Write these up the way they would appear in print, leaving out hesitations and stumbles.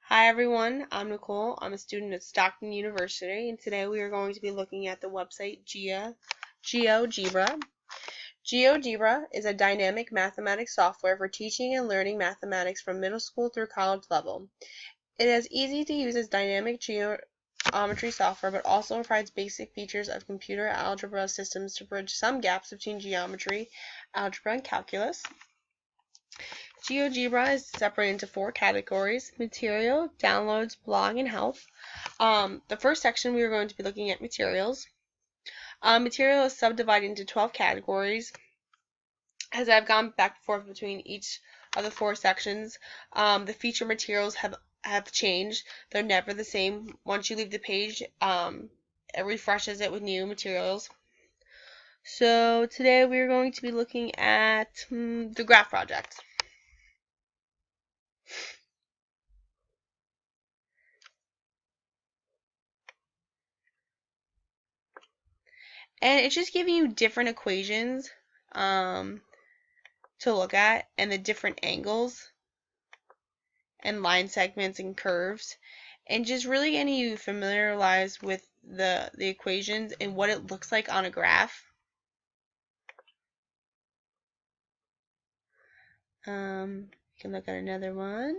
Hi everyone, I'm Nicole. I'm a student at Stockton University, and today we are going to be looking at the website GeoGebra. GeoGebra is a dynamic mathematics software for teaching and learning mathematics from middle school through college level. It is easy to use as dynamic geometry software, but also provides basic features of computer algebra systems to bridge some gaps between geometry, algebra, and calculus. GeoGebra is separated into 4 categories: material, downloads, blog, and help. The first section we are going to be looking at materials. Material is subdivided into 12 categories. As I've gone back and forth between each of the 4 sections, the feature materials have changed. They're never the same. Once you leave the page, it refreshes it with new materials. So today we are going to be looking at the graph project. And it's just giving you different equations to look at, and the different angles and line segments and curves, and just really getting you familiarized with the equations and what it looks like on a graph. You can look at another one,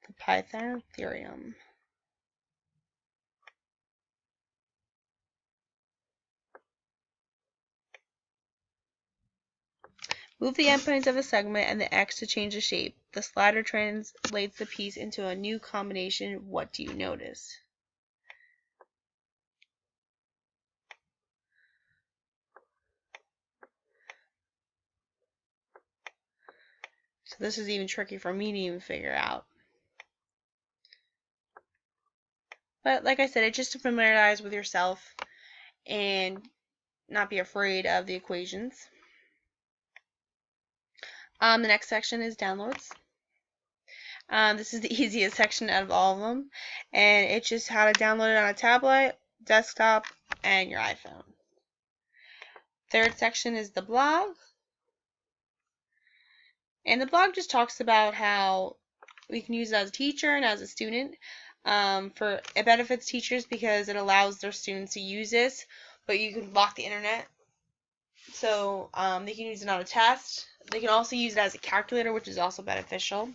the Python theorem. Move the endpoints of a segment and the X to change the shape. The slider translates the piece into a new combination. What do you notice? So this is even tricky for me to even figure out. But like I said, it's just to familiarize with yourself and not be afraid of the equations. The next section is downloads. This is the easiest section out of all of them, and it's just how to download it on a tablet, desktop, and your iPhone. Third section is the blog, and the blog just talks about how we can use it as a teacher and as a student. It benefits teachers because it allows their students to use this, but you can block the internet, so they can use it on a test. They can also use it as a calculator, which is also beneficial.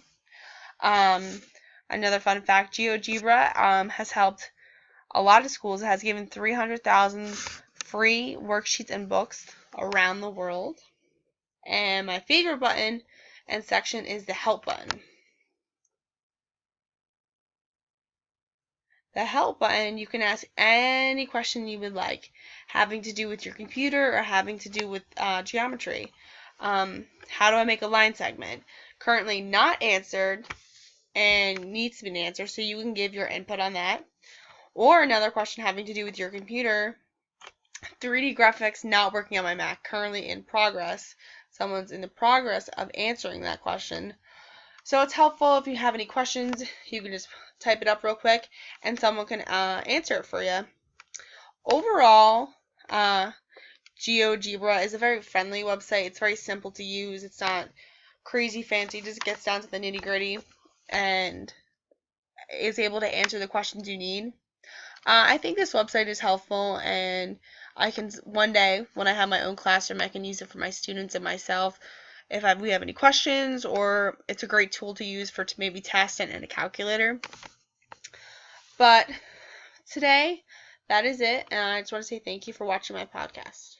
Another fun fact, GeoGebra has helped a lot of schools. It has given 300,000 free worksheets and books around the world. And my favorite button and section is the help button. The help button, you can ask any question you would like, having to do with your computer or having to do with geometry. How do I make a line segment? Currently not answered and needs to be answered, so you can give your input on that. Or another question having to do with your computer. 3D graphics not working on my Mac, currently in progress. Someone's in the progress of answering that question. So it's helpful if you have any questions, you can just type it up real quick and someone can answer it for you. Overall, GeoGebra is a very friendly website. It's very simple to use. It's not crazy fancy. It just gets down to the nitty gritty and is able to answer the questions you need. I think this website is helpful, and I can one day when I have my own classroom, I can use it for my students and myself if we have any questions, or it's a great tool to use for maybe testing and a calculator. But today, that is it, and I just want to say thank you for watching my podcast.